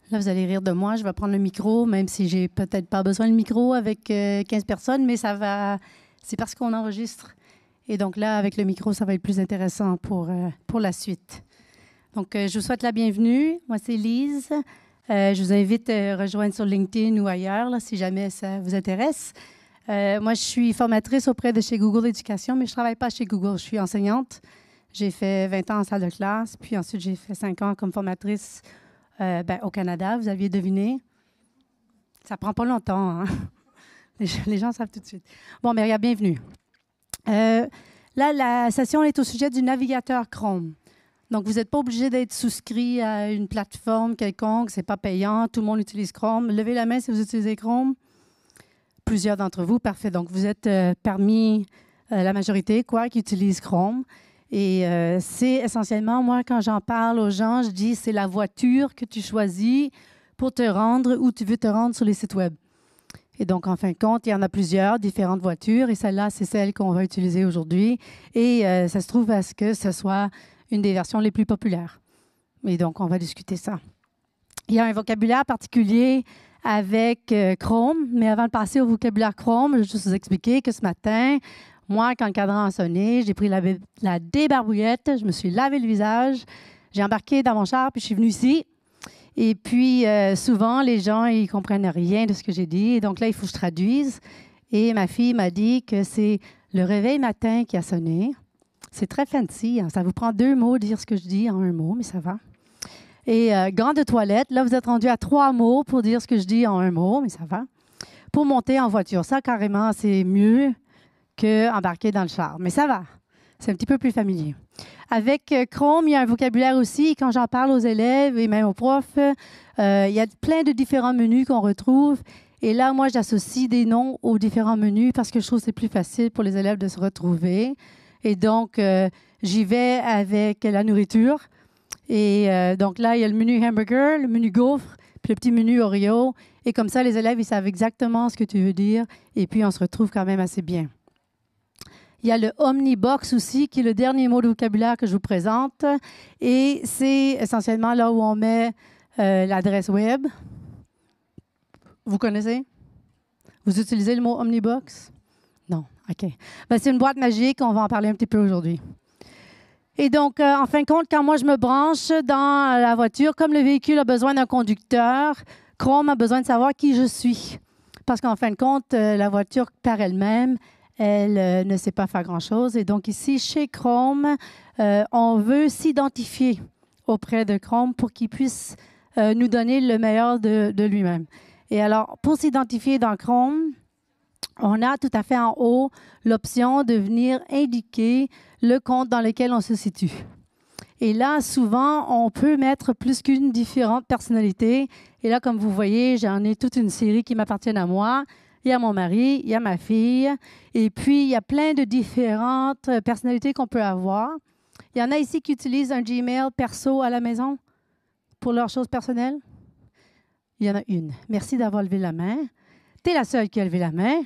Là, vous allez rire de moi. Je vais prendre le micro, même si j'ai peut-être pas besoin de micro avec 15 personnes, mais ça va. C'est parce qu'on enregistre. Et donc là, avec le micro, ça va être plus intéressant pour la suite. Donc, je vous souhaite la bienvenue. Moi, c'est Lise. Je vous invite à rejoindre sur LinkedIn ou ailleurs, là, si jamais ça vous intéresse. Moi, je suis formatrice auprès de chez Google Éducation, mais je ne travaille pas chez Google. Je suis enseignante. J'ai fait 20 ans en salle de classe, puis ensuite, j'ai fait 5 ans comme formatrice au Canada. Vous aviez deviné. Ça ne prend pas longtemps. Hein? Les gens savent tout de suite. Bon, mais regarde, bienvenue. Là, la session est au sujet du navigateur Chrome. Donc, vous n'êtes pas obligé d'être souscrit à une plateforme quelconque. Ce n'est pas payant. Tout le monde utilise Chrome. Levez la main si vous utilisez Chrome. Plusieurs d'entre vous. Parfait. Donc, vous êtes parmi la majorité, qui utilise Chrome. Et c'est essentiellement, moi, quand j'en parle aux gens, je dis c'est la voiture que tu choisis pour te rendre où tu veux te rendre sur les sites web. Et donc, en fin de compte, il y en a plusieurs différentes voitures. Et celle-là, c'est celle qu'on va utiliser aujourd'hui. Et ça se trouve à ce que ce soit une des versions les plus populaires. Et donc, on va discuter ça. Il y a un vocabulaire particulier avec Chrome. Mais avant de passer au vocabulaire Chrome, je vais juste vous expliquer que ce matin, moi, quand le cadran a sonné, j'ai pris la débarbouillette, je me suis lavé le visage, j'ai embarqué dans mon char, puis je suis venue ici. Et puis, souvent, les gens, ils ne comprennent rien de ce que j'ai dit. Et donc là, il faut que je traduise. Et ma fille m'a dit que c'est le réveil matin qui a sonné. C'est très fancy. Hein? Ça vous prend 2 mots, dire ce que je dis en 1 mot, mais ça va. Et gants de toilette, là, vous êtes rendu à 3 mots pour dire ce que je dis en 1 mot, mais ça va. Pour monter en voiture, ça, carrément, c'est mieux qu'embarquer dans le char. Mais ça va. C'est un petit peu plus familier. Avec Chrome, il y a un vocabulaire aussi. Quand j'en parle aux élèves et même aux profs, il y a plein de différents menus qu'on retrouve. Et là, moi, j'associe des noms aux différents menus parce que je trouve que c'est plus facile pour les élèves de se retrouver. Et donc, j'y vais avec la nourriture. Et donc là, il y a le menu hamburger, le menu gaufre, puis le petit menu Oreo. Et comme ça, les élèves, ils savent exactement ce que tu veux dire. Et puis, on se retrouve quand même assez bien. Il y a le Omnibox aussi, qui est le dernier mot de vocabulaire que je vous présente. Et c'est essentiellement là où on met l'adresse web. Vous connaissez? Vous utilisez le mot Omnibox? Non, OK. Ben, c'est une boîte magique, on va en parler un petit peu aujourd'hui. Et donc, en fin de compte, quand moi je me branche dans la voiture, comme le véhicule a besoin d'un conducteur, Chrome a besoin de savoir qui je suis. Parce qu'en fin de compte, la voiture par elle-même, elle ne sait pas faire grand-chose. Et donc ici, chez Chrome, on veut s'identifier auprès de Chrome pour qu'il puisse nous donner le meilleur de lui-même. Et alors, pour s'identifier dans Chrome, on a tout à fait en haut l'option de venir indiquer le compte dans lequel on se situe. Et là, souvent, on peut mettre plus qu'une différente personnalité. Et là, comme vous voyez, j'en ai toute une série qui m'appartiennent à moi. Il y a mon mari, il y a ma fille, et puis il y a plein de différentes personnalités qu'on peut avoir. Il y en a ici qui utilisent un Gmail perso à la maison pour leurs choses personnelles. Il y en a une. Merci d'avoir levé la main. Tu es la seule qui a levé la main.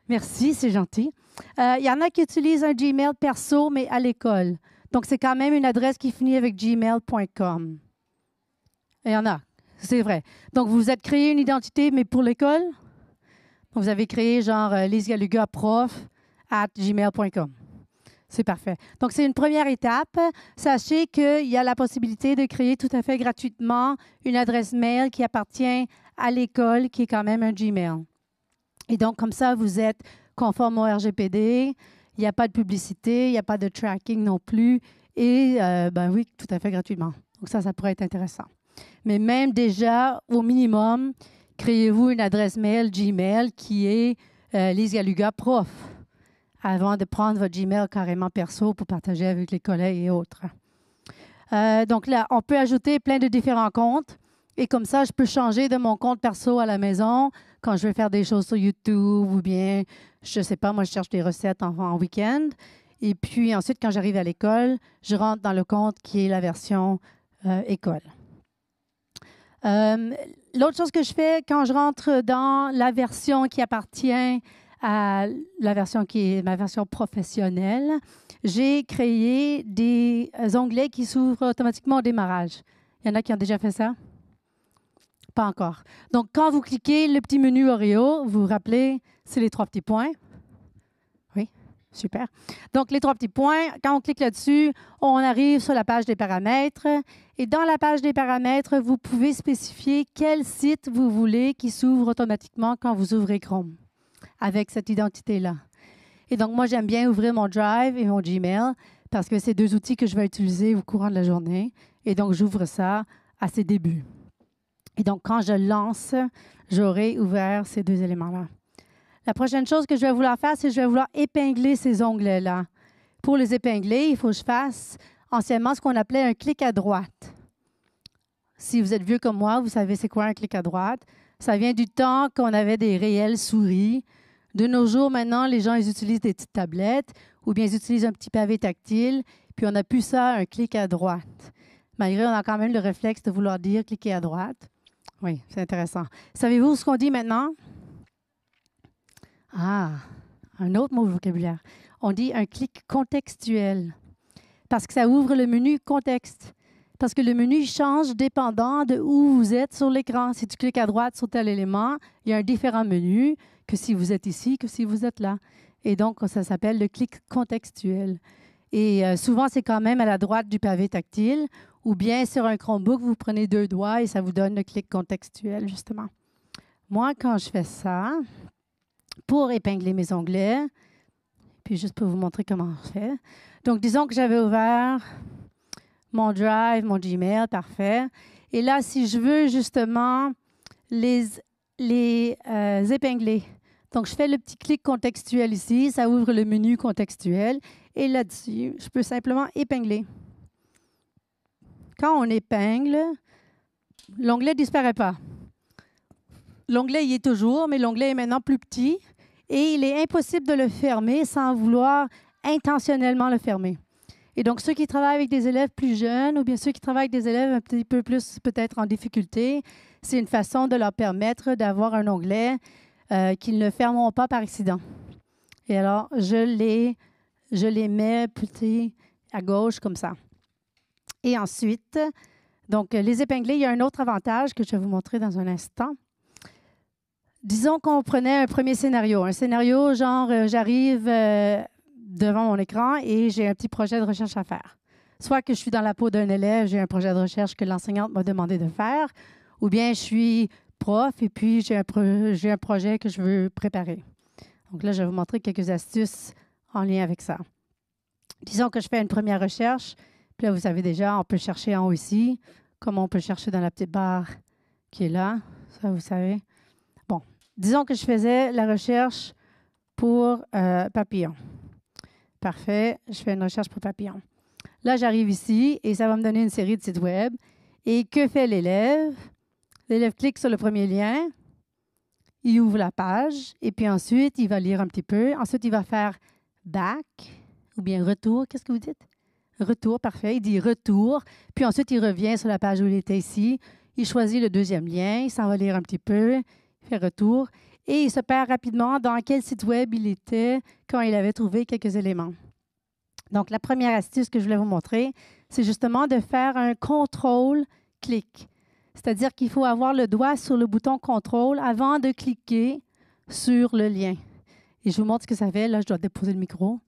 Merci, c'est gentil. Il y en a qui utilisent un Gmail perso, mais à l'école. Donc, c'est quand même une adresse qui finit avec gmail.com. Il y en a, c'est vrai. Donc, vous vous êtes créé une identité, mais pour l'école? Vous avez créé genre lisgaluga.prof@gmail.com. C'est parfait. Donc, c'est une première étape. Sachez qu'il y a la possibilité de créer tout à fait gratuitement une adresse mail qui appartient à l'école, qui est quand même un Gmail. Et donc, comme ça, vous êtes conforme au RGPD. Il n'y a pas de publicité, il n'y a pas de tracking non plus. Et, oui, tout à fait gratuitement. Donc, ça pourrait être intéressant. Mais même déjà, au minimum, créez-vous une adresse mail Gmail qui est lisgaluga.prof avant de prendre votre Gmail carrément perso pour partager avec les collègues et autres. Donc là, on peut ajouter plein de différents comptes. Et comme ça, je peux changer de mon compte perso à la maison quand je veux faire des choses sur YouTube ou bien, je ne sais pas, moi, je cherche des recettes en week-end. Et puis ensuite, quand j'arrive à l'école, je rentre dans le compte qui est la version école. L'autre chose que je fais quand je rentre dans la version qui appartient à la version qui est ma version professionnelle, j'ai créé des onglets qui s'ouvrent automatiquement au démarrage. Il y en a qui ont déjà fait ça? Pas encore. Donc, quand vous cliquez le petit menu Oreo, vous vous rappelez, c'est les 3 petits points. Oui, super. Donc, les 3 petits points, quand on clique là-dessus, on arrive sur la page des paramètres. Et dans la page des paramètres, vous pouvez spécifier quel site vous voulez qui s'ouvre automatiquement quand vous ouvrez Chrome avec cette identité-là. Et donc, moi, j'aime bien ouvrir mon Drive et mon Gmail parce que c'est 2 outils que je vais utiliser au courant de la journée. Et donc, j'ouvre ça à ses débuts. Et donc, quand je lance, j'aurai ouvert ces 2 éléments-là. La prochaine chose que je vais vouloir faire, c'est que je vais vouloir épingler ces onglets-là. Pour les épingler, il faut que je fasse anciennement ce qu'on appelait un clic à droite. Si vous êtes vieux comme moi, vous savez c'est quoi un clic à droite. Ça vient du temps qu'on avait des réelles souris. De nos jours, maintenant, les gens ils utilisent des petites tablettes ou bien ils utilisent un petit pavé tactile, puis on n'a plus ça, un clic à droite. Malgré, on a quand même le réflexe de vouloir dire cliquer à droite. Oui, c'est intéressant. Savez-vous ce qu'on dit maintenant? Ah, un autre mot de vocabulaire. On dit un clic contextuel parce que ça ouvre le menu contexte. Parce que le menu change dépendant de où vous êtes sur l'écran. Si tu cliques à droite sur tel élément, il y a un différent menu que si vous êtes ici, que si vous êtes là. Et donc, ça s'appelle le clic contextuel. Et souvent, c'est quand même à la droite du pavé tactile ou bien sur un Chromebook, vous prenez 2 doigts et ça vous donne le clic contextuel, justement. Moi, quand je fais ça, pour épingler mes onglets, puis juste pour vous montrer comment on fait. Donc, disons que j'avais ouvert mon Drive, mon Gmail, parfait. Et là, si je veux justement les épingler, donc je fais le petit clic contextuel ici, ça ouvre le menu contextuel. Et là-dessus, je peux simplement épingler. Quand on épingle, l'onglet ne disparaît pas. L'onglet y est toujours, mais l'onglet est maintenant plus petit et il est impossible de le fermer sans vouloir intentionnellement le fermer. Et donc, ceux qui travaillent avec des élèves plus jeunes ou bien ceux qui travaillent avec des élèves un petit peu plus peut-être en difficulté, c'est une façon de leur permettre d'avoir un onglet qu'ils ne fermeront pas par accident. Et alors, je les mets petit à gauche comme ça. Et ensuite, donc, les épingler, il y a un autre avantage que je vais vous montrer dans un instant. Disons qu'on prenait un premier scénario. Un scénario genre, j'arrive devant mon écran et j'ai un petit projet de recherche à faire. Soit que je suis dans la peau d'un élève, j'ai un projet de recherche que l'enseignante m'a demandé de faire, ou bien je suis prof et puis j'ai un projet que je veux préparer. Donc là, je vais vous montrer quelques astuces en lien avec ça. Disons que je fais une première recherche. Puis là, vous savez déjà, on peut chercher en haut ici, comme on peut chercher dans la petite barre qui est là. Ça, vous savez. Bon, disons que je faisais la recherche pour papillon. Parfait, je fais une recherche pour papillon. Là, j'arrive ici et ça va me donner une série de sites web. Et que fait l'élève? L'élève clique sur le premier lien, il ouvre la page et puis ensuite, il va lire un petit peu. Ensuite, il va faire « back » ou bien « retour ». Qu'est-ce que vous dites? Retour, parfait. Il dit retour. Puis ensuite, il revient sur la page où il était ici. Il choisit le deuxième lien. Il s'en va lire un petit peu. Il fait retour. Et il se perd rapidement dans quel site web il était quand il avait trouvé quelques éléments. Donc, la première astuce que je voulais vous montrer, c'est justement de faire un contrôle-clic. C'est-à-dire qu'il faut avoir le doigt sur le bouton contrôle avant de cliquer sur le lien. Et je vous montre ce que ça fait. Là, je dois déposer le micro.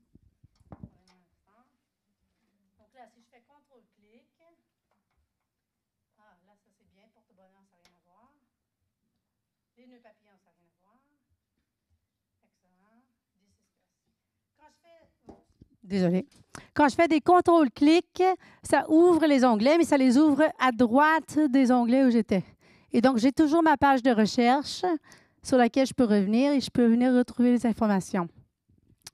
Désolée. Quand je fais des contrôles-clics, ça ouvre les onglets, mais ça les ouvre à droite des onglets où j'étais. Et donc, j'ai toujours ma page de recherche sur laquelle je peux revenir et je peux venir retrouver les informations.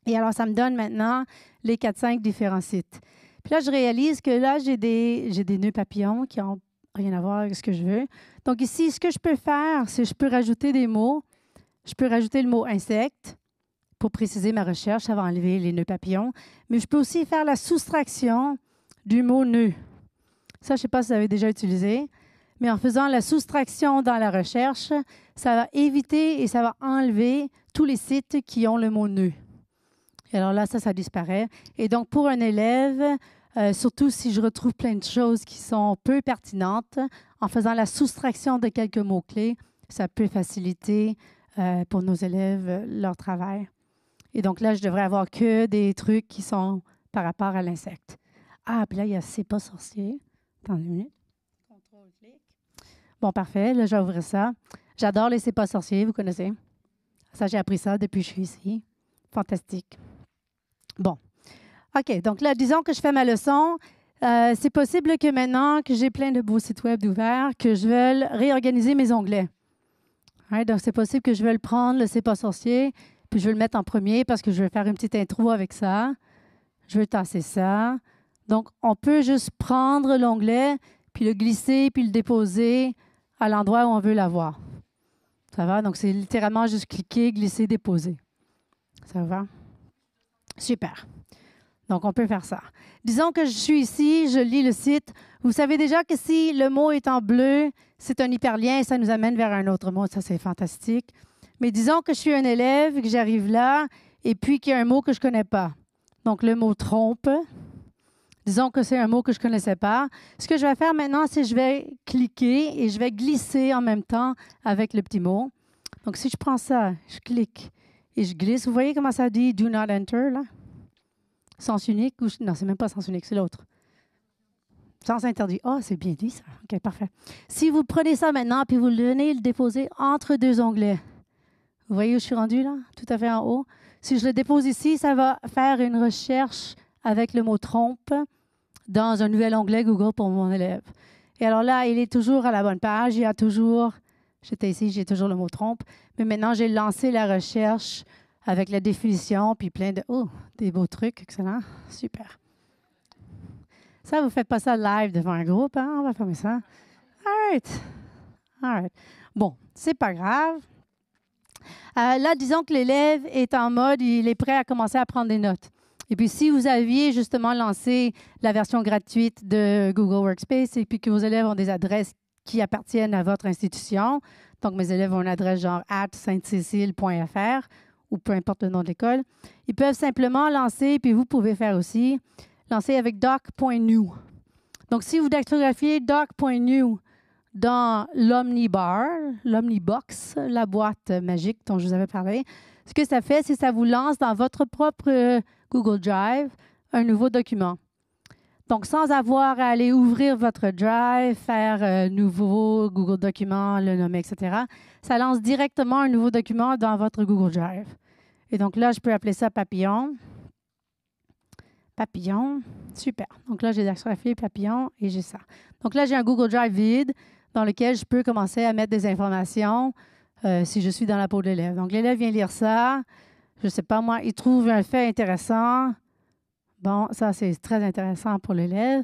Et alors, ça me donne maintenant les 4-5 différents sites. Puis là, je réalise que là, j'ai des nœuds papillons qui n'ont rien à voir avec ce que je veux. Donc ici, ce que je peux faire, c'est que je peux rajouter des mots. Je peux rajouter le mot « insecte » pour préciser ma recherche, ça va enlever les nœuds papillons. Mais je peux aussi faire la soustraction du mot « nœud ». Ça, je ne sais pas si vous avez déjà utilisé, mais en faisant la soustraction dans la recherche, ça va éviter et ça va enlever tous les sites qui ont le mot « nœud ». Et alors là, ça disparaît. Et donc, pour un élève, surtout si je retrouve plein de choses qui sont peu pertinentes. En faisant la soustraction de quelques mots-clés, ça peut faciliter pour nos élèves leur travail. Et donc là, je devrais avoir que des trucs qui sont par rapport à l'insecte. Ah, puis là, il y a C'est pas sorcier. Attendez une minute. Contrôle-clic. Bon, parfait. Là, je vais ouvrir ça. J'adore les C'est pas sorcier, vous connaissez. Ça, j'ai appris ça depuis que je suis ici. Fantastique. Bon. OK, donc là, disons que je fais ma leçon. C'est possible que maintenant que j'ai plein de beaux sites web ouverts, que je veuille réorganiser mes onglets. Ouais, donc, c'est possible que je veuille prendre le C'est pas sorcier, puis je vais le mettre en premier parce que je vais faire une petite intro avec ça. Je vais tasser ça. Donc, on peut juste prendre l'onglet, puis le glisser, puis le déposer à l'endroit où on veut l'avoir. Ça va? Donc, c'est littéralement juste cliquer, glisser, déposer. Ça va? Super. Donc, on peut faire ça. Disons que je suis ici, je lis le site. Vous savez déjà que si le mot est en bleu, c'est un hyperlien et ça nous amène vers un autre mot. Ça, c'est fantastique. Mais disons que je suis un élève, que j'arrive là, et puis qu'il y a un mot que je ne connais pas. Donc, le mot « trompe ». Disons que c'est un mot que je ne connaissais pas. Ce que je vais faire maintenant, c'est que je vais cliquer et je vais glisser en même temps avec le petit mot. Donc, si je prends ça, je clique et je glisse. Vous voyez comment ça dit « Do not enter » là? Sens unique ou... Non, c'est même pas sens unique, c'est l'autre. Sens interdit. Oh, c'est bien dit, ça. OK, parfait. Si vous prenez ça maintenant puis vous venez le déposer entre deux onglets, vous voyez où je suis rendue là? Tout à fait en haut. Si je le dépose ici, ça va faire une recherche avec le mot « trompe » dans un nouvel onglet Google pour mon élève. Et alors là, il est toujours à la bonne page. Il y a toujours... J'étais ici, j'ai toujours le mot « trompe ». Mais maintenant, j'ai lancé la recherche avec la définition, puis plein de... Oh, des beaux trucs. Excellent. Super. Ça, vous ne faites pas ça live devant un groupe, hein? On va fermer ça. All right. Bon, c'est pas grave. Là, disons que l'élève est en mode, il est prêt à commencer à prendre des notes. Et puis, si vous aviez justement lancé la version gratuite de Google Workspace et puis que vos élèves ont des adresses qui appartiennent à votre institution, donc mes élèves ont une adresse genre @sainte-cécile.fr ou peu importe le nom de l'école, ils peuvent simplement lancer, puis vous pouvez faire aussi, lancer avec doc.new. Donc, si vous dactylographiez doc.new dans l'Omnibar, l'Omnibox, la boîte magique dont je vous avais parlé, ce que ça fait, c'est que ça vous lance dans votre propre Google Drive un nouveau document. Donc, sans avoir à aller ouvrir votre Drive, faire un nouveau Google document, le nommer, etc., ça lance directement un nouveau document dans votre Google Drive. Et donc là, je peux appeler ça Papillon. Papillon, super. Donc là, j'ai dactylographié Papillon et j'ai ça. Donc là, j'ai un Google Drive vide dans lequel je peux commencer à mettre des informations si je suis dans la peau de l'élève. Donc, l'élève vient lire ça. Je ne sais pas, moi, il trouve un fait intéressant. Bon, ça, c'est très intéressant pour l'élève.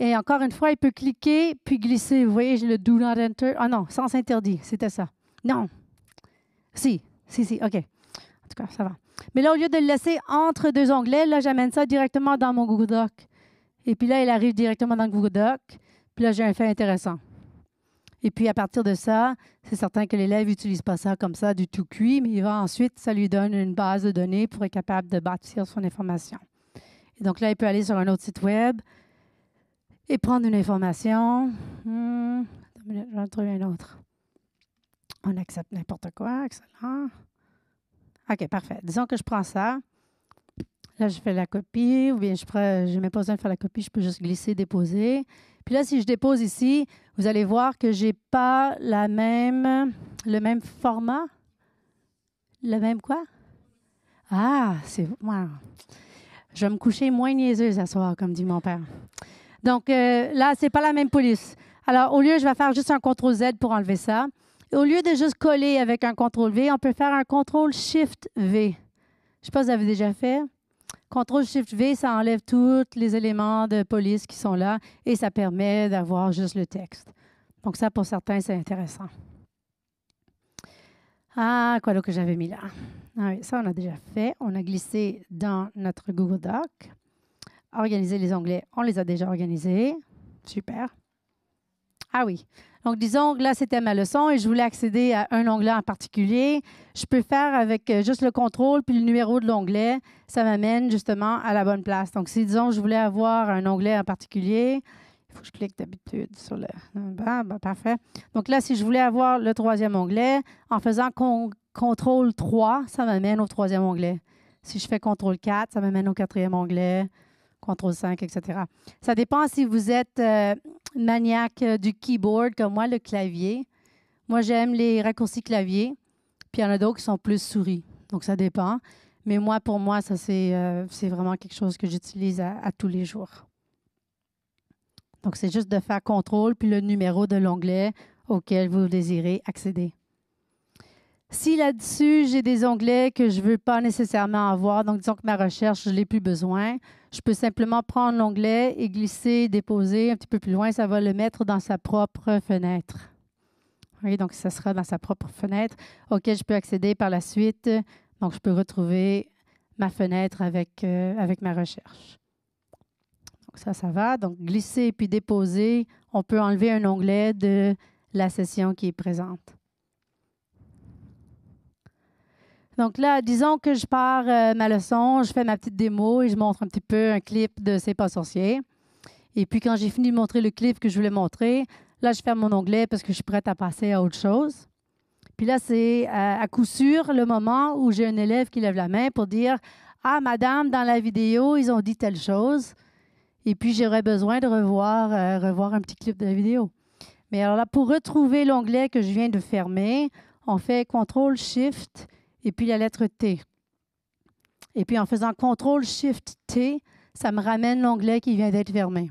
Et encore une fois, il peut cliquer puis glisser. Vous voyez, j'ai le « Do not enter ». Ah non, sens interdit, c'était ça. Non. Si, OK. En tout cas, ça va. Mais là, au lieu de le laisser entre deux onglets, là, j'amène ça directement dans mon Google Doc. Et puis là, il arrive directement dans le Google Doc. Puis là, j'ai un fait intéressant. Et puis, à partir de ça, c'est certain que l'élève n'utilise pas ça comme ça du tout cuit, mais il va ensuite, ça lui donne une base de données pour être capable de bâtir son information. Et donc là, il peut aller sur un autre site web et prendre une information. Une minute, je vais en trouver un autre. On accepte n'importe quoi. Excellent. OK, parfait. Disons que je prends ça. Là, je fais la copie, ou bien je n'ai même pas besoin de faire la copie, je peux juste glisser, déposer. Puis là, si je dépose ici, vous allez voir que je n'ai pas le même format. Le même quoi? Ah, c'est... Wow. Je vais me coucher moins niaiseuse ce soir, comme dit mon père. Donc, là, ce n'est pas la même police. Alors, au lieu, je vais faire juste un CTRL-Z pour enlever ça. Et au lieu de juste coller avec un CTRL-V, on peut faire un CTRL-SHIFT-V. Je ne sais pas si vous avez déjà fait. CTRL-SHIFT-V, ça enlève tous les éléments de police qui sont là et ça permet d'avoir juste le texte. Donc, ça, pour certains, c'est intéressant. Ah, quoi d'autre que j'avais mis là? Ah oui, ça, on a déjà fait. On a glissé dans notre Google Doc. Organiser les onglets, on les a déjà organisés. Super. Ah oui. Donc, disons que là, c'était ma leçon et je voulais accéder à un onglet en particulier. Je peux faire avec juste le contrôle puis le numéro de l'onglet. Ça m'amène justement à la bonne place. Donc, si, disons, je voulais avoir un onglet en particulier, il faut que je clique d'habitude sur le... parfait. Donc là, si je voulais avoir le troisième onglet, en faisant contrôle 3, ça m'amène au troisième onglet. Si je fais contrôle 4, ça m'amène au quatrième onglet. Contrôle 5, etc. Ça dépend si vous êtes maniaque du keyboard, comme moi, le clavier. Moi, j'aime les raccourcis clavier. Puis il y en a d'autres qui sont plus souris. Donc, ça dépend. Mais moi, pour moi, ça, c'est vraiment quelque chose que j'utilise à tous les jours. Donc, c'est juste de faire contrôle puis le numéro de l'onglet auquel vous désirez accéder. Si là-dessus, j'ai des onglets que je ne veux pas nécessairement avoir, donc disons que ma recherche, je n'ai plus besoin, je peux simplement prendre l'onglet et glisser, déposer un petit peu plus loin. Ça va le mettre dans sa propre fenêtre. Oui, donc ça sera dans sa propre fenêtre auquel je peux accéder par la suite. Donc, je peux retrouver ma fenêtre avec ma recherche. Donc, ça va. Donc, glisser puis déposer, on peut enlever un onglet de la session qui est présente. Donc là, disons que je pars ma leçon, je fais ma petite démo et je montre un petit peu un clip de C'est pas sorcier. Et puis, quand j'ai fini de montrer le clip que je voulais montrer, là, je ferme mon onglet parce que je suis prête à passer à autre chose. Puis là, c'est à coup sûr le moment où j'ai un élève qui lève la main pour dire « Ah, madame, dans la vidéo, ils ont dit telle chose. » Et puis, j'aurais besoin de revoir un petit clip de la vidéo. Mais alors là, pour retrouver l'onglet que je viens de fermer, on fait CTRL-SHIFT et puis la lettre T. Et puis, en faisant CTRL-SHIFT-T, ça me ramène l'onglet qui vient d'être fermé.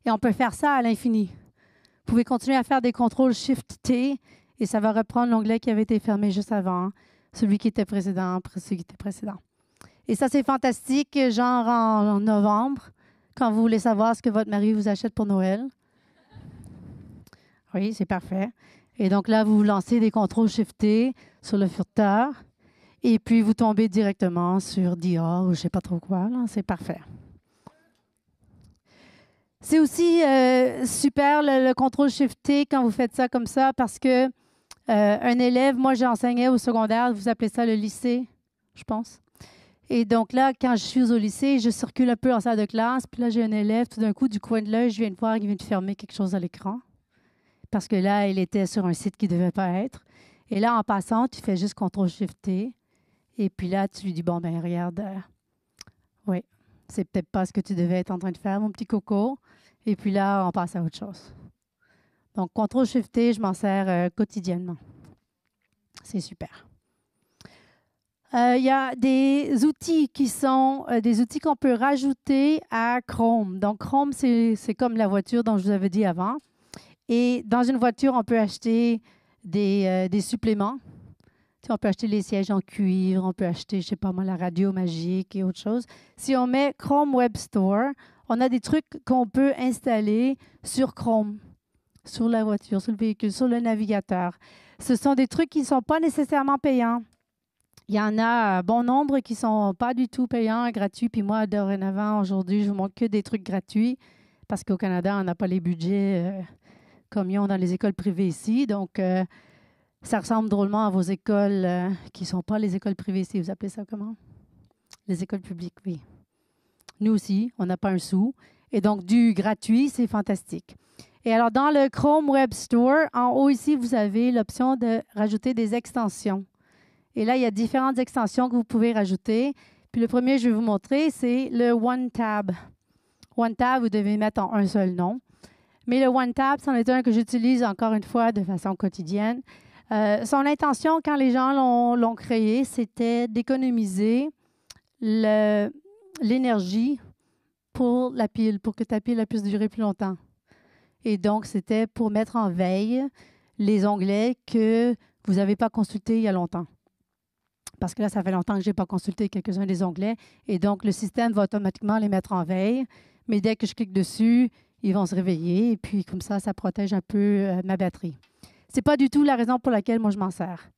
Et on peut faire ça à l'infini. Vous pouvez continuer à faire des CTRL-SHIFT-T et ça va reprendre l'onglet qui avait été fermé juste avant, celui qui était précédent, celui qui était précédent. Et ça, c'est fantastique, genre en novembre, quand vous voulez savoir ce que votre mari vous achète pour Noël. Oui, c'est parfait. Et donc là, vous lancez des CTRL-SHIFT-T sur le furteur et puis vous tombez directement sur Dior ou je ne sais pas trop quoi. C'est parfait. C'est aussi super le CTRL-SHIFT-T quand vous faites ça comme ça parce que un élève, moi j'enseignais au secondaire, vous appelez ça le lycée, je pense. Et donc là, quand je suis au lycée, je circule un peu en salle de classe, puis là j'ai un élève, tout d'un coup, du coin de l'œil, je viens de voir qu'il vient de fermer quelque chose à l'écran. Parce que là, il était sur un site qui ne devait pas être. Et là, en passant, tu fais juste CTRL-SHIFT-T. Et puis là, tu lui dis, bon, ben regarde, oui, c'est peut-être pas ce que tu devais être en train de faire, mon petit coco. Et puis là, on passe à autre chose. Donc, CTRL-SHIFT-T, je m'en sers quotidiennement. C'est super. Il y a des outils qui sont des outils qu'on peut rajouter à Chrome. Donc, Chrome, c'est comme la voiture dont je vous avais dit avant. Et dans une voiture, on peut acheter des suppléments. Tu sais, on peut acheter les sièges en cuivre, on peut acheter, je ne sais pas moi, la radio magique et autre chose. Si on met Chrome Web Store, on a des trucs qu'on peut installer sur Chrome, sur la voiture, sur le véhicule, sur le navigateur. Ce sont des trucs qui ne sont pas nécessairement payants. Il y en a un bon nombre qui ne sont pas du tout payants, gratuits. Puis moi, dorénavant, aujourd'hui, je vous montre que des trucs gratuits parce qu'au Canada, on n'a pas les budgets comme ils ont dans les écoles privées ici. Donc, ça ressemble drôlement à vos écoles qui ne sont pas les écoles privées ici. Vous appelez ça comment? Les écoles publiques, oui. Nous aussi, on n'a pas un sou. Et donc, du gratuit, c'est fantastique. Et alors, dans le Chrome Web Store, en haut ici, vous avez l'option de rajouter des extensions. Et là, il y a différentes extensions que vous pouvez rajouter. Puis le premier, je vais vous montrer, c'est le OneTab. OneTab, vous devez mettre en un seul nom. Mais le OneTab, c'en est un que j'utilise encore une fois de façon quotidienne. Son intention, quand les gens l'ont créé, c'était d'économiser l'énergie pour la pile, pour que ta pile puisse durer plus longtemps. Et donc, c'était pour mettre en veille les onglets que vous n'avez pas consultés il y a longtemps. Parce que là, ça fait longtemps que je n'ai pas consulté quelques-uns des onglets. Et donc, le système va automatiquement les mettre en veille. Mais dès que je clique dessus, ils vont se réveiller. Et puis, comme ça protège un peu ma batterie. Ce n'est pas du tout la raison pour laquelle moi, je m'en sers.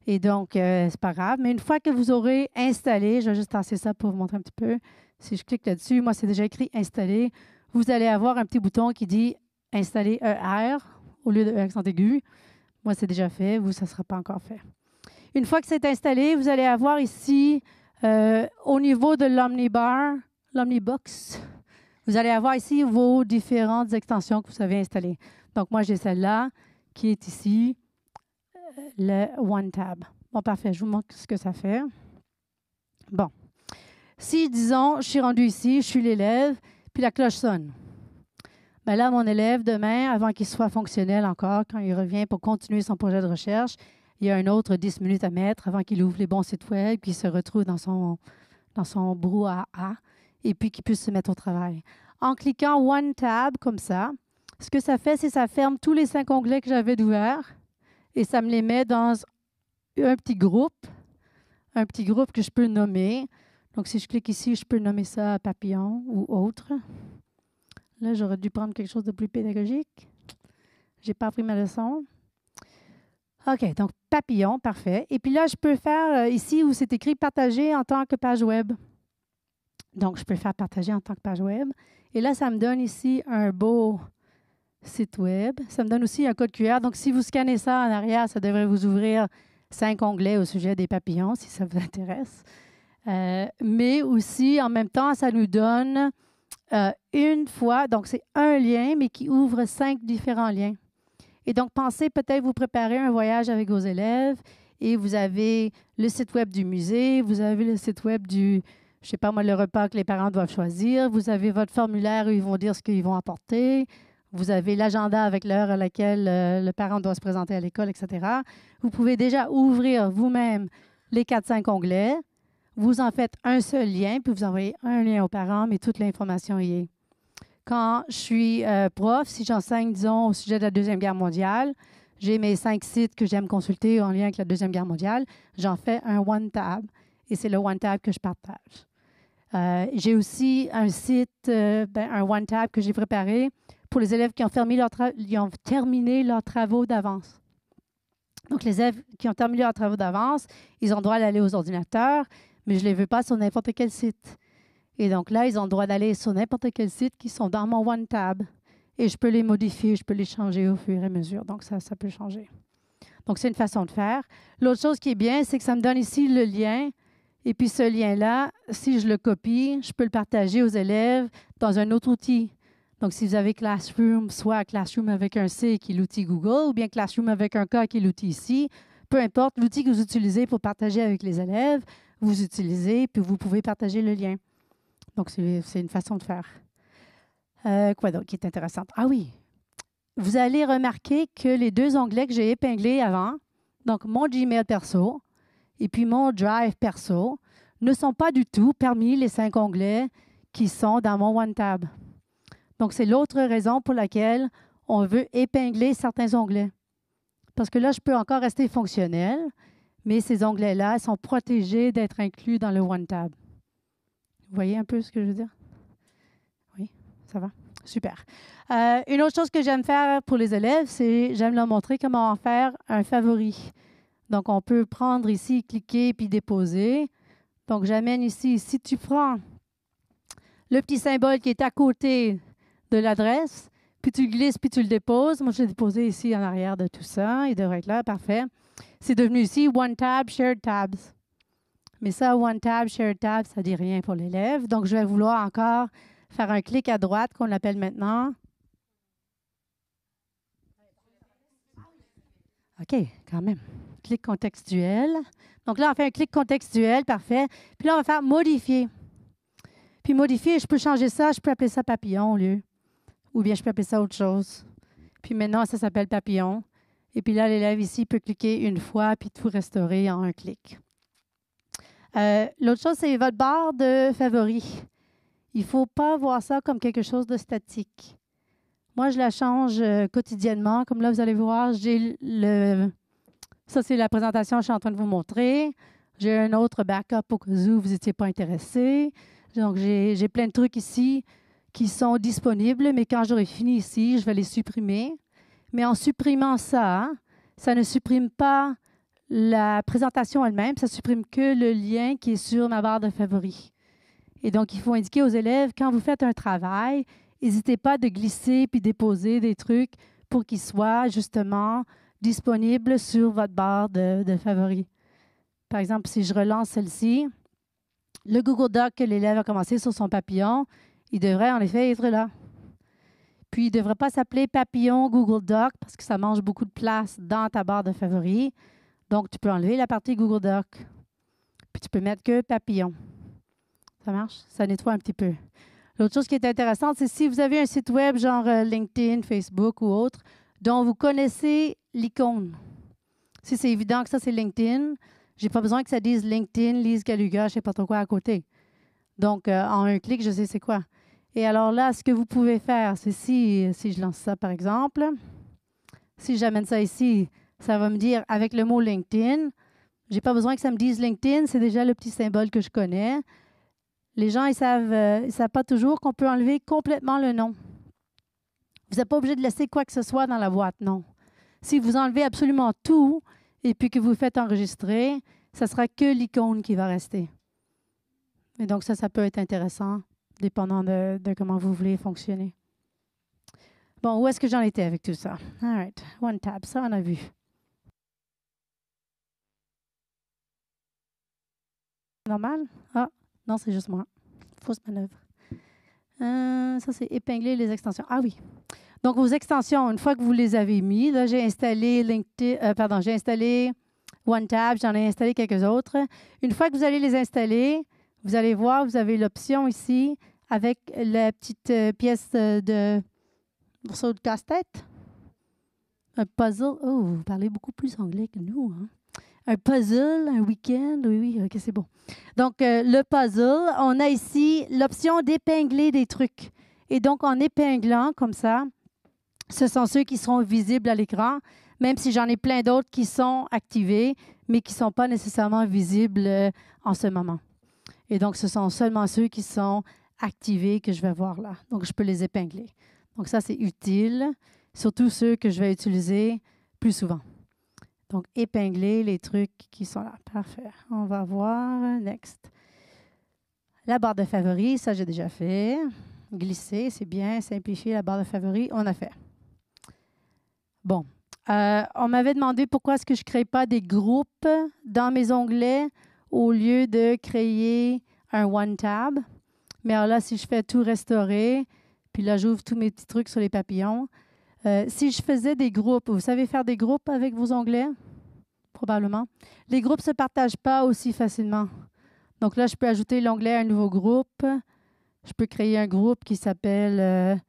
Et donc, c'est pas grave. Mais une fois que vous aurez installé, je vais juste tasser ça pour vous montrer un petit peu. Si je clique là-dessus, moi, c'est déjà écrit « Installer ». Vous allez avoir un petit bouton qui dit « installer un R au lieu de E accent aigu. Moi, c'est déjà fait. Vous, ça ne sera pas encore fait. Une fois que c'est installé, vous allez avoir ici, au niveau de l'Omnibar, l'Omnibox, vous allez avoir ici vos différentes extensions que vous avez installées. Donc, moi, j'ai celle-là qui est ici, le OneTab. Bon, parfait. Je vous montre ce que ça fait. Bon. Si, disons, je suis rendu ici, je suis l'élève, puis la cloche sonne. Bien là, mon élève, demain, avant qu'il soit fonctionnel encore, quand il revient pour continuer son projet de recherche, il y a un autre 10 minutes à mettre avant qu'il ouvre les bons sites web, qu'il se retrouve dans son brouhaha et puis qu'il puisse se mettre au travail. En cliquant One Tab comme ça, ce que ça fait, c'est que ça ferme tous les 5 onglets que j'avais d'ouverts et ça me les met dans un petit groupe que je peux nommer. Donc, si je clique ici, je peux nommer ça papillon ou autre. Là, j'aurais dû prendre quelque chose de plus pédagogique. Je n'ai pas appris ma leçon. OK, donc papillon, parfait. Et puis là, je peux faire ici où c'est écrit « Partager en tant que page web ». Donc, je peux faire « Partager en tant que page web ». Et là, ça me donne ici un beau site web. Ça me donne aussi un code QR. Donc, si vous scannez ça en arrière, ça devrait vous ouvrir 5 onglets au sujet des papillons, si ça vous intéresse. Mais aussi, en même temps, ça nous donne une fois, donc c'est un lien, mais qui ouvre 5 différents liens. Et donc, pensez peut-être vous préparer un voyage avec vos élèves et vous avez le site web du musée, vous avez le site web du, je ne sais pas moi, le repas que les parents doivent choisir, vous avez votre formulaire où ils vont dire ce qu'ils vont apporter, vous avez l'agenda avec l'heure à laquelle le parent doit se présenter à l'école, etc. Vous pouvez déjà ouvrir vous-même les 4-5 onglets. Vous en faites un seul lien, puis vous envoyez un lien aux parents, mais toute l'information y est. Quand je suis prof, si j'enseigne, disons, au sujet de la Deuxième Guerre mondiale, j'ai mes 5 sites que j'aime consulter en lien avec la Deuxième Guerre mondiale, j'en fais un OneTab, et c'est le OneTab que je partage. J'ai aussi un site, un OneTab que j'ai préparé pour les élèves qui ont terminé leurs travaux d'avance. Donc, les élèves qui ont terminé leurs travaux d'avance, ils ont le droit d'aller aux ordinateurs, mais je ne les veux pas sur n'importe quel site. Et donc là, ils ont le droit d'aller sur n'importe quel site qui sont dans mon OneTab. Et je peux les modifier, je peux les changer au fur et à mesure. Donc, ça peut changer. Donc, c'est une façon de faire. L'autre chose qui est bien, c'est que ça me donne ici le lien. Et puis, ce lien-là, si je le copie, je peux le partager aux élèves dans un autre outil. Donc, si vous avez Classroom, soit Classroom avec un C qui est l'outil Google, ou bien Classroom avec un K qui est l'outil ici, peu importe l'outil que vous utilisez pour partager avec les élèves, vous utilisez, puis vous pouvez partager le lien. Donc, c'est une façon de faire. Quoi donc qui est intéressante? Ah oui, vous allez remarquer que les 2 onglets que j'ai épinglés avant, donc mon Gmail perso et puis mon Drive perso, ne sont pas du tout parmi les 5 onglets qui sont dans mon OneTab. Donc, c'est l'autre raison pour laquelle on veut épingler certains onglets. Parce que là, je peux encore rester fonctionnel, mais ces onglets-là sont protégés d'être inclus dans le OneTab. Vous voyez un peu ce que je veux dire? Oui, ça va? Super. Une autre chose que j'aime faire pour les élèves, c'est j'aime leur montrer comment en faire un favori. Donc, on peut prendre ici, cliquer, puis déposer. Donc, j'amène ici, si tu prends le petit symbole qui est à côté de l'adresse, puis tu le glisses, puis tu le déposes. Moi, je l'ai déposé ici en arrière de tout ça. Il devrait être là, parfait. C'est devenu ici OneTab, Shared Tabs. Mais ça, OneTab, Shared Tabs, ça ne dit rien pour l'élève. Donc, je vais vouloir encore faire un clic à droite, qu'on l'appelle maintenant. OK, quand même. Clic contextuel. Donc là, on fait un clic contextuel, parfait. Puis là, on va faire modifier. Puis modifier, je peux changer ça, je peux appeler ça papillon au lieu. Ou bien je peux appeler ça autre chose. Puis maintenant, ça s'appelle papillon. Et puis là, l'élève ici peut cliquer une fois, puis tout restaurer en un clic. L'autre chose, c'est votre barre de favoris. Il ne faut pas voir ça comme quelque chose de statique. Moi, je la change quotidiennement. Comme là, vous allez voir, j'ai ça, c'est la présentation que je suis en train de vous montrer. J'ai un autre backup au cas où vous n'étiez pas intéressé. Donc, j'ai plein de trucs ici qui sont disponibles, mais quand j'aurai fini ici, je vais les supprimer. Mais en supprimant ça, ça ne supprime pas la présentation elle-même, ça supprime que le lien qui est sur ma barre de favoris. Et donc, il faut indiquer aux élèves, quand vous faites un travail, n'hésitez pas de glisser puis déposer des trucs pour qu'ils soient justement disponibles sur votre barre de favoris. Par exemple, si je relance celle-ci, le Google Doc que l'élève a commencé sur son papillon, il devrait en effet être là. Puis, il ne devrait pas s'appeler papillon Google Doc parce que ça mange beaucoup de place dans ta barre de favoris. Donc, tu peux enlever la partie Google Doc. Puis, tu peux mettre que papillon. Ça marche? Ça nettoie un petit peu. L'autre chose qui est intéressante, c'est si vous avez un site web genre LinkedIn, Facebook ou autre, dont vous connaissez l'icône. Si c'est évident que ça, c'est LinkedIn, je n'ai pas besoin que ça dise LinkedIn, Lise Galuga, je ne sais pas trop quoi à côté. Donc, en un clic, je sais c'est quoi. Et alors là, ce que vous pouvez faire, c'est si je lance ça, par exemple, si j'amène ça ici, ça va me dire avec le mot LinkedIn. Je n'ai pas besoin que ça me dise LinkedIn, c'est déjà le petit symbole que je connais. Les gens, ils savent pas toujours qu'on peut enlever complètement le nom. Vous n'êtes pas obligé de laisser quoi que ce soit dans la boîte, non. Si vous enlevez absolument tout et puis que vous faites enregistrer, ça sera que l'icône qui va rester. Et donc, ça peut être intéressant, dépendant de comment vous voulez fonctionner. Bon, où est-ce que j'en étais avec tout ça? All right, One Tab, ça, on a vu. Normal? Ah, non, c'est juste moi. Fausse manœuvre. Ça, c'est épingler les extensions. Ah oui. Donc, vos extensions, une fois que vous les avez mis, là, j'ai installé j'ai installé OneTab, j'en ai installé quelques autres. Une fois que vous allez les installer, vous allez voir, vous avez l'option ici avec la petite pièce de morceau de casse-tête. Un puzzle. Oh, vous parlez beaucoup plus anglais que nous, hein? Un puzzle, un week-end. Oui, OK, c'est bon. Donc, le puzzle, on a ici l'option d'épingler des trucs. Et donc, en épinglant comme ça, ce sont ceux qui seront visibles à l'écran, même si j'en ai plein d'autres qui sont activés, mais qui ne sont pas nécessairement visibles en ce moment. Et donc, ce sont seulement ceux qui sont activés que je vais voir là. Donc, je peux les épingler. Donc, ça, c'est utile, surtout ceux que je vais utiliser plus souvent. Donc, épingler les trucs qui sont là. Parfait. On va voir. Next. La barre de favoris, ça, j'ai déjà fait. Glisser, c'est bien. Simplifier la barre de favoris, on a fait. Bon. On m'avait demandé pourquoi est-ce que je ne crée pas des groupes dans mes onglets au lieu de créer un One Tab. Mais alors là, si je fais tout restaurer, puis là, j'ouvre tous mes petits trucs sur les papillons. Si je faisais des groupes, vous savez faire des groupes avec vos onglets? Probablement. Les groupes ne se partagent pas aussi facilement. Donc là, je peux ajouter l'onglet à un nouveau groupe. Je peux créer un groupe qui s'appelle,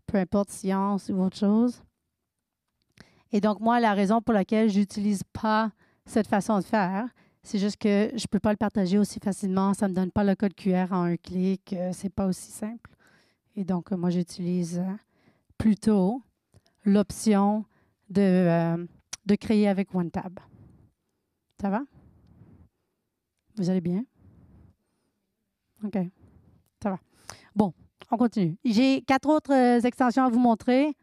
peu importe, science ou autre chose. Et donc, moi, la raison pour laquelle je n'utilise pas cette façon de faire, c'est juste que je ne peux pas le partager aussi facilement. Ça ne me donne pas le code QR en un clic. Ce n'est pas aussi simple. Et donc, moi, j'utilise plutôt l'option de créer avec OneTab. Ça va? Vous allez bien? OK. Ça va. Bon, on continue. J'ai 4 autres extensions à vous montrer.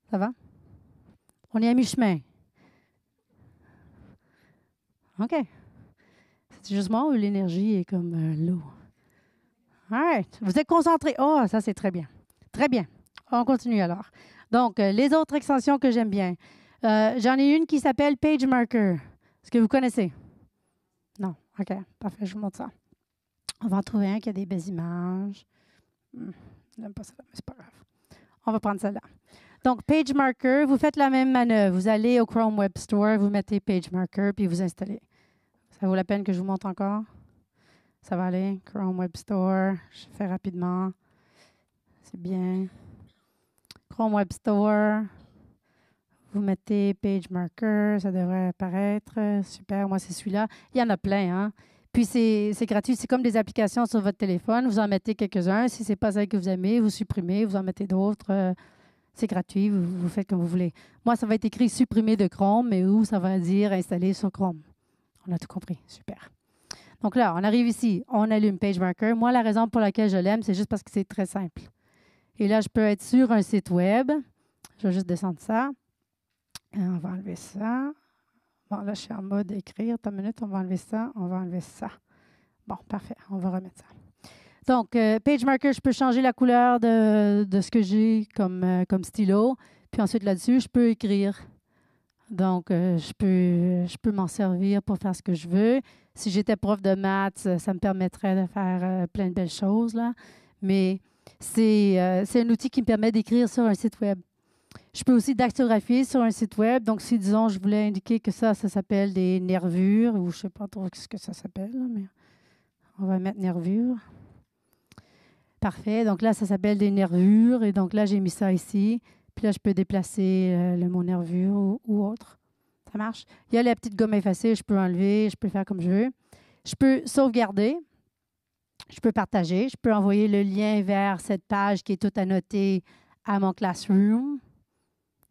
Ça va? On est à mi-chemin. OK. C'est juste moi où l'énergie est comme l'eau. All right. Vous êtes concentrés. Oh, ça, c'est très bien. Très bien. On continue alors. Donc, les autres extensions que j'aime bien. J'en ai une qui s'appelle PageMarker. Est-ce que vous connaissez? Non. OK. Parfait. Je vous montre ça. On va en trouver un qui a des belles images. J'aime pas ça, mais c'est pas grave. On va prendre celle-là. Donc, PageMarker, vous faites la même manœuvre. Vous allez au Chrome Web Store, vous mettez PageMarker, puis vous installez. Ça vaut la peine que je vous montre encore? Ça va aller. Chrome Web Store. Je fais rapidement. C'est bien. Chrome Web Store. Vous mettez PageMarker. Ça devrait apparaître. Super. Moi, c'est celui-là. Il y en a plein, hein? Puis, c'est gratuit. C'est comme des applications sur votre téléphone. Vous en mettez quelques-uns. Si ce n'est pas celle que vous aimez, vous supprimez. Vous en mettez d'autres. C'est gratuit. Vous faites comme vous voulez. Moi, ça va être écrit « Supprimer de Chrome », mais où ça va dire « Installer sur Chrome ». On a tout compris. Super. Donc là, on arrive ici. On allume PageMarker. Moi, la raison pour laquelle je l'aime, c'est juste parce que c'est très simple. Et là, je peux être sur un site web. Je vais juste descendre ça. On va enlever ça. Bon, là, je suis en mode écrire. Attends une minute, on va enlever ça. On va enlever ça. Bon, parfait. On va remettre ça. Donc, PageMarker, je peux changer la couleur de ce que j'ai comme stylo. Puis ensuite, là-dessus, je peux écrire. Donc, je peux m'en servir pour faire ce que je veux. Si j'étais prof de maths, ça me permettrait de faire plein de belles choses, là. Mais c'est un outil qui me permet d'écrire sur un site web. Je peux aussi dactylographier sur un site web. Donc, si, disons, je voulais indiquer que ça s'appelle des nervures, ou je ne sais pas trop ce que ça s'appelle, là, mais on va mettre nervures. Parfait. Donc là, ça s'appelle des nervures. Et donc là, j'ai mis ça ici. Puis là, je peux déplacer le mot nervure ou autre. Ça marche? Il y a la petite gomme effacée. Je peux enlever. Je peux faire comme je veux. Je peux sauvegarder. Je peux partager. Je peux envoyer le lien vers cette page qui est toute annotée à mon Classroom.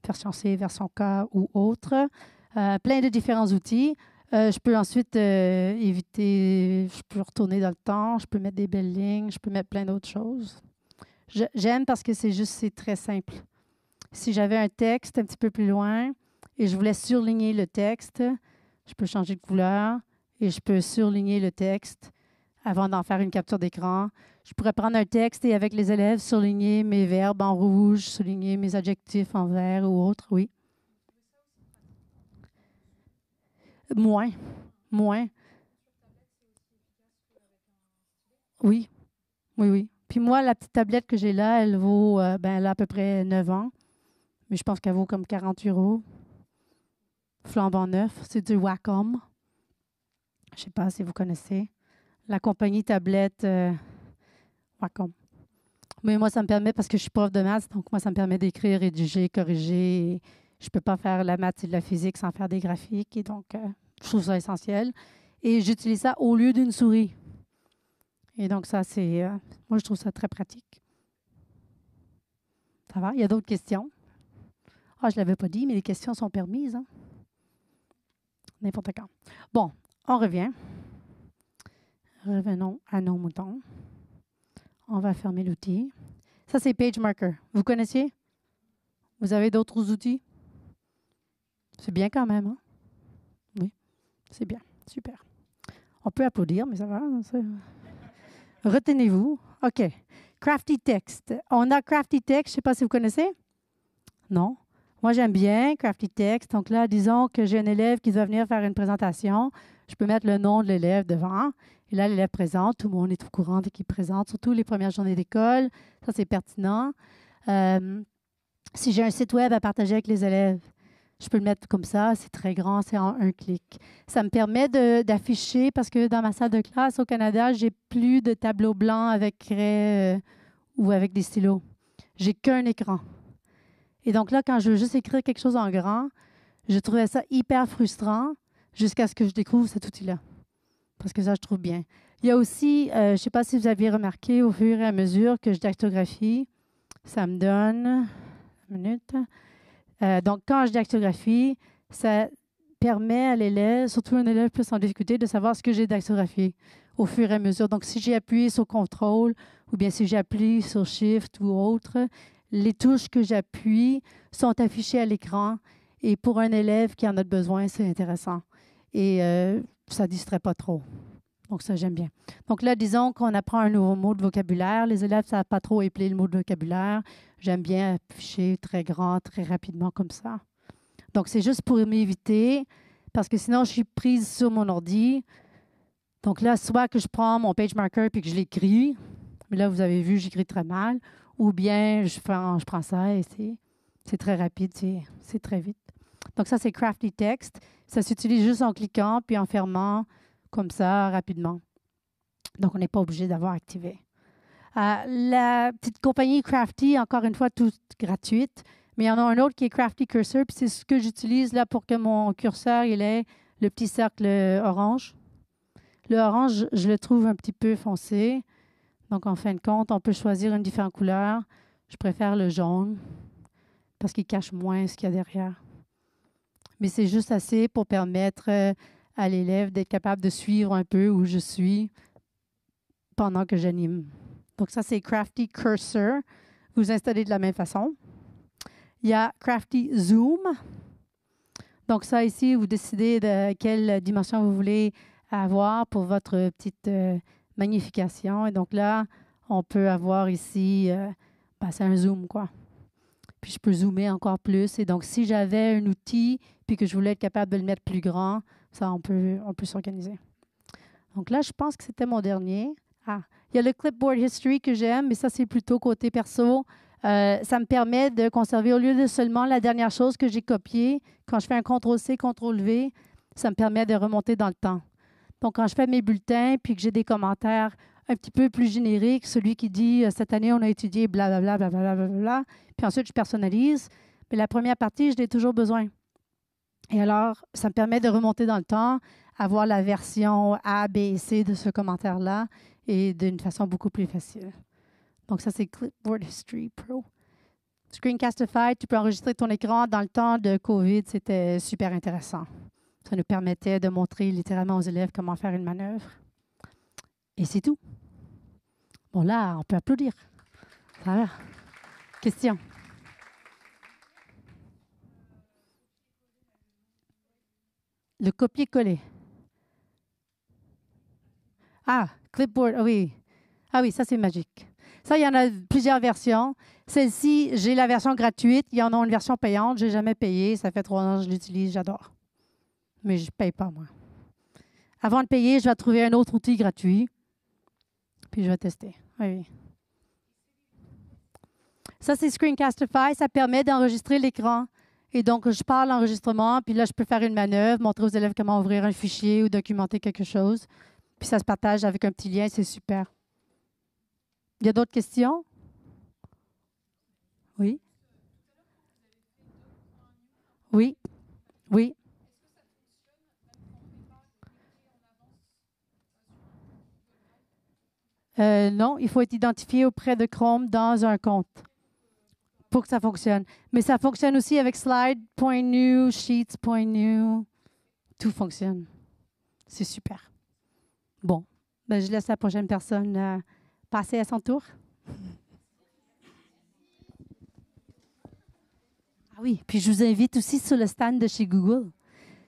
Version C, version K ou autre. Plein de différents outils. Je peux ensuite éviter, je peux retourner dans le temps, je peux mettre des belles lignes, je peux mettre plein d'autres choses. J'aime parce que c'est très simple. Si j'avais un texte un petit peu plus loin et je voulais surligner le texte, je peux changer de couleur et je peux surligner le texte avant d'en faire une capture d'écran. Je pourrais prendre un texte et avec les élèves surligner mes verbes en rouge, surligner mes adjectifs en vert ou autre, oui. Moins. Oui, oui. Puis moi, la petite tablette que j'ai là, elle vaut elle a à peu près 9 ans. Mais je pense qu'elle vaut comme 40 €. Flambant neuf. C'est du Wacom. Je ne sais pas si vous connaissez. La compagnie tablette Wacom. Mais moi, ça me permet, parce que je suis prof de maths, donc moi, ça me permet d'écrire, rédiger, corriger. Je ne peux pas faire la maths et de la physique sans faire des graphiques. Et donc, je trouve ça essentiel. Et j'utilise ça au lieu d'une souris. Et donc, ça, moi, je trouve ça très pratique. Ça va? Il y a d'autres questions? Ah, je ne l'avais pas dit, mais les questions sont permises. Hein? N'importe quand. Bon, on revient. Revenons à nos moutons. On va fermer l'outil. Ça, c'est PageMarker. Vous connaissiez? Vous avez d'autres outils? C'est bien quand même, hein? Oui, c'est bien. Super. On peut applaudir, mais ça va. Retenez-vous. OK. Crafty Text. On a Crafty Text. Je ne sais pas si vous connaissez. Non? Moi, j'aime bien Crafty Text. Donc là, disons que j'ai un élève qui doit venir faire une présentation. Je peux mettre le nom de l'élève devant. Et là, l'élève présente. Tout le monde est au courant dès qu'il présente, surtout les premières journées d'école. Ça, c'est pertinent. Si j'ai un site web à partager avec les élèves, je peux le mettre comme ça. C'est très grand, c'est en un clic. Ça me permet d'afficher, parce que dans ma salle de classe au Canada, j'ai plus de tableau blanc avec craie ou avec des stylos. J'ai qu'un écran. Et donc là, quand je veux juste écrire quelque chose en grand, je trouvais ça hyper frustrant jusqu'à ce que je découvre cet outil-là. Parce que ça, je trouve bien. Il y a aussi, je ne sais pas si vous aviez remarqué au fur et à mesure que je dactylographie, ça me donne... Une minute. Donc, quand je dactylographie, ça permet à l'élève, surtout un élève plus en difficulté, de savoir ce que j'ai dactylographié au fur et à mesure. Donc, si j'ai appuyé sur CTRL ou bien si j'appuie sur SHIFT ou autre, les touches que j'appuie sont affichées à l'écran. Et pour un élève qui en a besoin, c'est intéressant. Et ça ne distrait pas trop. Donc, ça, j'aime bien. Donc là, disons qu'on apprend un nouveau mot de vocabulaire. Les élèves ne savent pas trop épeler le mot de vocabulaire. J'aime bien afficher très grand, très rapidement comme ça. Donc, c'est juste pour m'éviter, parce que sinon, je suis prise sur mon ordi. Donc là, soit que je prends mon PageMarker et que je l'écris, mais là, vous avez vu, j'écris très mal, ou bien je prends ça et c'est très rapide, c'est très vite. Donc ça, c'est Crafty Text. Ça s'utilise juste en cliquant puis en fermant comme ça, rapidement. Donc, on n'est pas obligé d'avoir activé. La petite compagnie Crafty, encore une fois, toute gratuite, mais il y en a un autre qui est Crafty Cursor, puis c'est ce que j'utilise là pour que mon curseur il ait le petit cercle orange. Le orange, je le trouve un petit peu foncé. Donc, en fin de compte, on peut choisir une différente couleur. Je préfère le jaune parce qu'il cache moins ce qu'il y a derrière. Mais c'est juste assez pour permettre à l'élève d'être capable de suivre un peu où je suis pendant que j'anime. Donc, ça, c'est Crafty Cursor. Vous installez de la même façon. Il y a Crafty Zoom. Donc, ça, ici, vous décidez de quelle dimension vous voulez avoir pour votre petite magnification. Et donc là, on peut avoir ici, c'est un zoom, quoi. Puis je peux zoomer encore plus. Et donc, si j'avais un outil puis que je voulais être capable de le mettre plus grand, ça, on peut s'organiser. Donc là, je pense que c'était mon dernier. Ah, il y a le Clipboard History que j'aime, mais ça, c'est plutôt côté perso. Ça me permet de conserver, au lieu de seulement la dernière chose que j'ai copiée, quand je fais un CTRL-C, CTRL-V, ça me permet de remonter dans le temps. Donc, quand je fais mes bulletins puis que j'ai des commentaires un petit peu plus génériques, celui qui dit cette année, on a étudié blablabla, blablabla, blablabla, puis ensuite, je personnalise. Mais la première partie, je l'ai toujours besoin. Et alors, ça me permet de remonter dans le temps, avoir la version A, B et C de ce commentaire-là et d'une façon beaucoup plus facile. Donc, ça, c'est Clipboard History Pro. Screencastify, tu peux enregistrer ton écran. Dans le temps de COVID, c'était super intéressant. Ça nous permettait de montrer littéralement aux élèves comment faire une manœuvre. Et c'est tout. Bon, là, on peut applaudir. Voilà. Question? Le copier-coller. Ah, Clipboard, oui. Ah oui, ça, c'est magique. Ça, il y en a plusieurs versions. Celle-ci, j'ai la version gratuite. Il y en a une version payante. Je n'ai jamais payé. Ça fait 3 ans que je l'utilise. J'adore. Mais je ne paye pas, moi. Avant de payer, je vais trouver un autre outil gratuit. Puis je vais tester. Oui. Ça, c'est Screencastify. Ça permet d'enregistrer l'écran. Et donc, je pars l'enregistrement. Puis là, je peux faire une manœuvre, montrer aux élèves comment ouvrir un fichier ou documenter quelque chose. Puis ça se partage avec un petit lien. C'est super. Il y a d'autres questions? Oui. Oui. Oui. Non, il faut être identifié auprès de Chrome dans un compte pour que ça fonctionne. Mais ça fonctionne aussi avec Slide.new, Sheets.new. Tout fonctionne. C'est super. Bon, je laisse la prochaine personne passer à son tour. Ah oui, puis je vous invite aussi sur le stand de chez Google.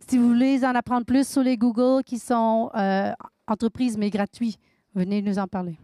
Si vous voulez en apprendre plus sur les Google qui sont entreprises mais gratuits, venez nous en parler.